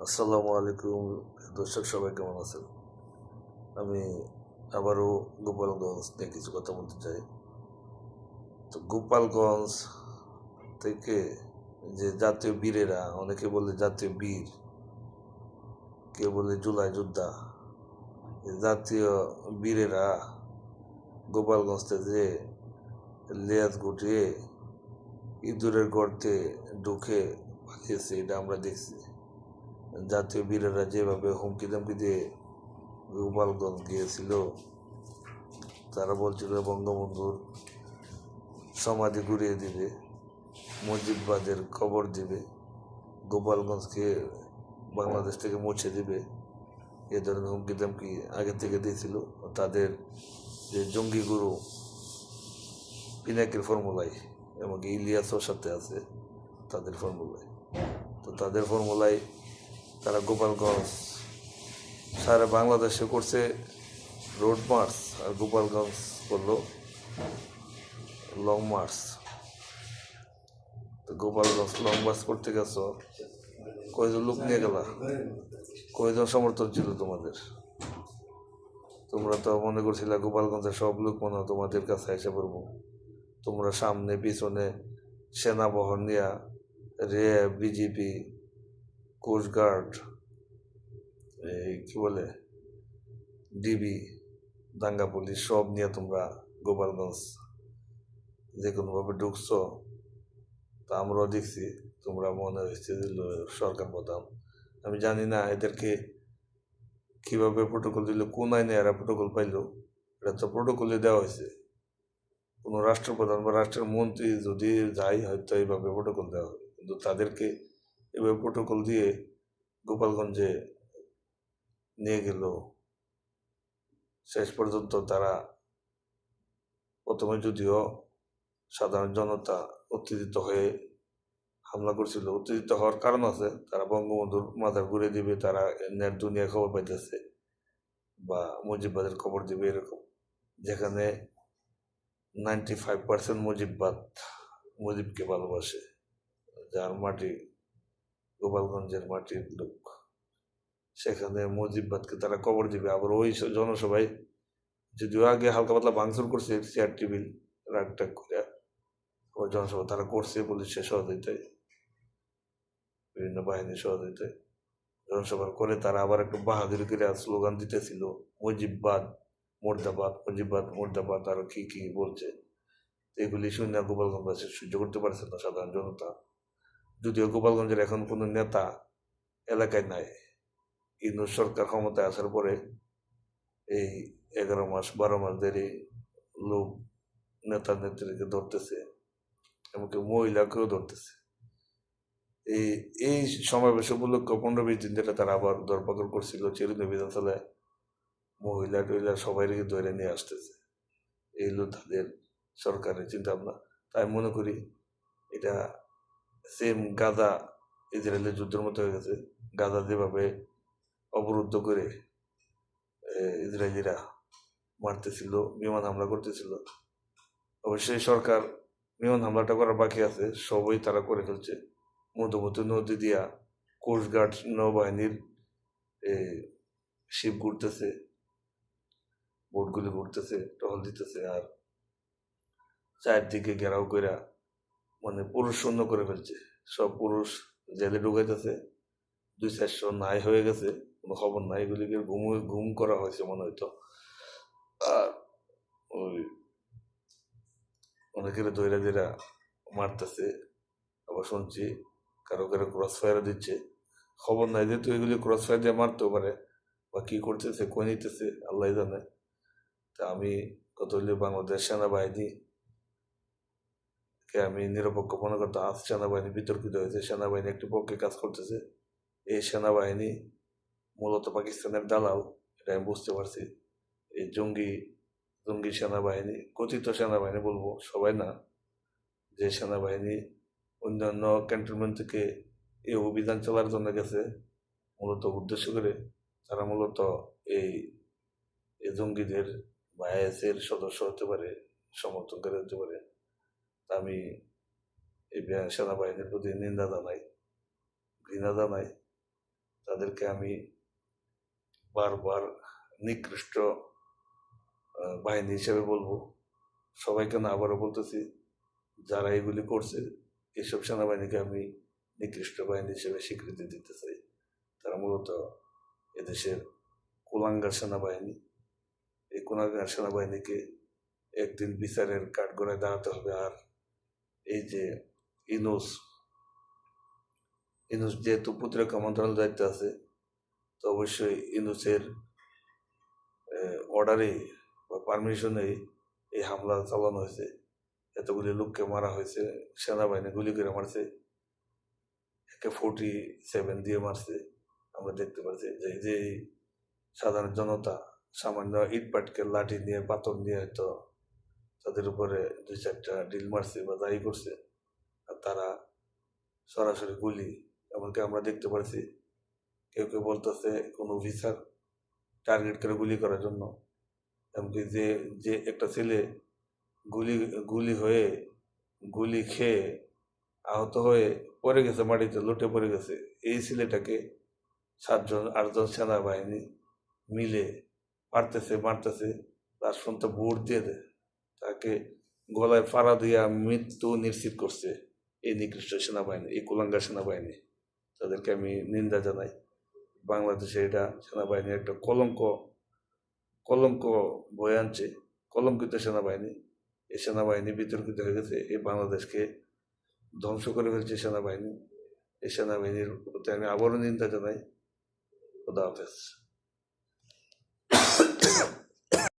আসসালামু আলাইকুম দর্শক, সবাই কেমন আছেন? আমি আবারও গোপালগঞ্জ নিয়ে কিছু কথা বলতে চাই। তো গোপালগঞ্জ থেকে যে জাতীয় বীরেরা, অনেকে বলে জাতীয় বীর, কেউ বলে জুলাই যোদ্ধা, এই জাতীয় বীরেরা গোপালগঞ্জ থেকে লেজ গুটিয়ে ইঁদুরের গর্তে ঢুকে পালিয়েছে, এটা আমরা দেখছি। জাতীয় বীরেরা যেভাবে হুমকি দামকি দিয়ে গোপালগঞ্জ গিয়েছিল, তারা বলছিল বঙ্গবন্ধুর সমাধি ঘুরিয়ে দিবে, মুজিববাদের খবর দিবে, গোপালগঞ্জকে বাংলাদেশ থেকে মুছে দিবে। এ ধরনের হুমকি দামকি আগে থেকে দিয়েছিল তাদের যে জঙ্গি গুরু পিনাকের ফর্মুলায়, এমনকি ইলিয়াসও সাথে আছে তাদের ফর্মুলায়। তো তাদের ফর্মুলায় তারা গোপালগঞ্জ সারা বাংলাদেশে করছে রোড মার্চ, আর গোপালগঞ্জ করলো লং মার্চ। তো গোপালগঞ্জ লং মার্চ করতে গেছো, কয়জন লোক নিয়ে গেলা? কয়জন সমর্থন ছিল তোমাদের? তোমরা তো মনে করছিলে গোপালগঞ্জের সব লোক মনে হয় তোমাদের কাছে এসে পড়বো। তোমরা সামনে পিছনে সেনাবহর নিয়ে, র্যাব, বিজেপি, কোস্টগার্ড, এই কি বলে, ডিবি, দাঙ্গা পুলিশ সব নিয়ে তোমরা গোপালগঞ্জ যে কোনোভাবে ঢুকছো। তা আমরাও দেখছি, তোমরা মনে হচ্ছে সরকার প্রধান। আমি জানি না এদেরকে কিভাবে প্রোটোকল দিল, কোন আইনে এরা প্রোটোকল পাইলো। এটা তো প্রোটোকলে দেওয়া হয়েছে, কোনো রাষ্ট্রপ্রধান বা রাষ্ট্রের মন্ত্রী যদি যাই হয়তো এইভাবে প্রোটোকল দেওয়া হবে, কিন্তু তাদেরকে এভাবে প্রোটোকল দিয়ে গোপালগঞ্জে নিয়ে গেল। শেষ পর্যন্ত তারা প্রথমে যদিও সাধারণ জনতা উত্তেজিত হয়ে হামলা করছিল, উত্তেজিত হওয়ার কারণ আছে, তারা বঙ্গবন্ধুর মাথা ঘুরে দিবে, তারা নেট দুনিয়া খবর পাইতেছে বা মুজিববাদের খবর দিবে, এরকম। যেখানে 95% মুজিববাদ মুজিবকে ভালোবাসে, যার মাটি গোপালগঞ্জের মাটির লোক, সেখানে মুজিববাদকে তারা কবর দিবে। আবার ওই জনসভায় যদিও আগে হালকা পাতলা ভাঙচুর করছে, চেয়ার টেবিল রাগ টাগ করে, ওই জনসভা তারা করছে পুলিশের সহযোগিতায়, বিভিন্ন বাহিনীর সহযোগিতায় জনসভা করে তারা আবার একটু বাহাদুরি করে স্লোগান দিতেছিল, মুজিববাদ মুর্দাবাদ, মুজিববাদ মুর্দাবাদ, আরো কি কি বলছে। এগুলি শুনে গোপালগঞ্জবাসী সহ্য করতে পারছে না, সাধারণ জনতা। যদিও গোপালগঞ্জের এখন কোনো নেতা এলাকায় নাই, ইউনূস সরকার ক্ষমতায় আসার পরে এই 11 মাস 12 মাস ধরে লোক নেতা নেত্রীকে ধরতেছে, এমনকি মহিলাকেও ধরতেছে। এই এই সমাবেশ উপলক্ষে 15-20 দিন ধরে তারা আবার ধরপাকড় করছিল, চিরুনি বিধানসভায় মহিলা টহিলা সবাই ধরে নিয়ে আসতেছে। এই হলো তাদের সরকারের চিন্তা ভাবনা। তাই মনে করি এটা সেম গাজা ইসরায়েলের যুদ্ধের মতো হয়ে গেছে। গাজা যেভাবে অবরুদ্ধ করে ইসরায়েলিরা মারতেছিল, বিমান হামলা করতেছিল, অবশ্যই সরকার বিমান হামলাটা করার বাকি আছে, সবই তারা করে ফেলছে। মধুমতি নদী দিয়া কোস্টগার্ড নৌবাহিনীর শিপ ঘুরতেছে, বোটগুলি ঘুরতেছে, টহল দিতেছে, আর চারদিকে ঘেরাও করে মানে পুরুষ শূন্য করে ফেলছে। সব পুরুষ জেলে ঢুকাইতেছে, 200-400 নাই হয়ে গেছে, কোনো খবর নাই। এগুলিকে ঘুম করা হয়েছে মনে হয়তো। আর ওই অনেকের ধৈরা ধৈরা মারতেছে, আবার শুনছি কারো কারো ক্রস ফায়ার দিচ্ছে। খবর নাই যেহেতু এগুলি ক্রস ফায়ার দিয়ে মারতেও পারে বা কি করতেছে, কই নিতেছে আল্লাহ জানে। তা আমি কত হইলে বাংলাদেশ সেনাবাহিনী কে আমি নিরপেক্ষ মনে করতাম, আজ সেনাবাহিনী বিতর্কিত হয়েছে, সেনাবাহিনী একটি পক্ষে কাজ করতেছে। এই সেনাবাহিনী মূলত পাকিস্তানের দালাল, এটা আমি বুঝতে পারছি। এই জঙ্গি জঙ্গি সেনাবাহিনী, কথিত সেনাবাহিনী বলবো, সবাই না, যে সেনাবাহিনী অন্যান্য ক্যান্টনমেন্ট থেকে এই অভিযান চালার জন্য গেছে মূলত উদ্দেশ্য করে, তারা মূলত এই জঙ্গিদের বা এর সদস্য হতে পারে, সমর্থন করে হতে পারে। আমি এই সেনাবাহিনীর প্রতি নিন্দা জানাই, ঘৃণা জানাই। তাদেরকে আমি বারবার নিকৃষ্ট বাহিনী হিসেবে বলবো। সবাইকে না, আবারও বলতেছি, যারা এগুলি করছে এসব সেনাবাহিনীকে আমি নিকৃষ্ট বাহিনী হিসেবে স্বীকৃতি দিতে চাই। তারা মূলত এদেশের কুলাঙ্গার সেনাবাহিনী। এই কুলাঙ্গার সেনাবাহিনীকে একদিন বিচারের কাঠগড়ায় দাঁড়াতে হবে। আর এই যে ইনুস যেহেতু প্রতিরক্ষা মন্ত্রণালয়ের দায়িত্বে আছে, তো অবশ্যই ইনুসের অর্ডারে বা পারমিশনে এই হামলা চালানো হয়েছে। এতগুলি লোককে মারা হয়েছে, সেনাবাহিনী গুলি করে মারছে, AK-47 দিয়ে মারছে। আমরা দেখতে পাচ্ছি যে সাধারণ জনতা সামান্য ইট পাটকেল লাঠি নিয়ে পাথর নিয়ে হয়তো তাদের উপরে 2-4টা ডিল মারছে বা যাই করছে, আর তারা সরাসরি গুলি। এমনকি আমরা দেখতে পাচ্ছি কেউ কেউ বলতেছে কোনো অফিসার টার্গেট করে গুলি করার জন্য। এমনকি যে একটা ছেলে গুলি খেয়ে আহত হয়ে পড়ে গেছে, মাটিতে লুটে পড়ে গেছে, এই ছেলেটাকে 7-8জন সেনাবাহিনী মিলে মারতেছে, তার সন্তে বুট দিয়ে দেয়, তাকে গলায় ফাড়া দিয়া মৃত্যু নিশ্চিত করছে এই নিকৃষ্ট সেনাবাহিনী, এই কুলাঙ্গার সেনাবাহিনী। তাদেরকে আমি নিন্দা জানাই। বাংলাদেশে এটা সেনাবাহিনীর একটা কলঙ্ক বয়ে আনছে, কলঙ্কিত সেনাবাহিনী। এই সেনাবাহিনী বিতর্কিত হয়ে গেছে, এই বাংলাদেশকে ধ্বংস করে ফেলছে সেনাবাহিনী। এই সেনাবাহিনীর প্রতি আমি আবারও নিন্দা জানাই। খুদা হাফেজ।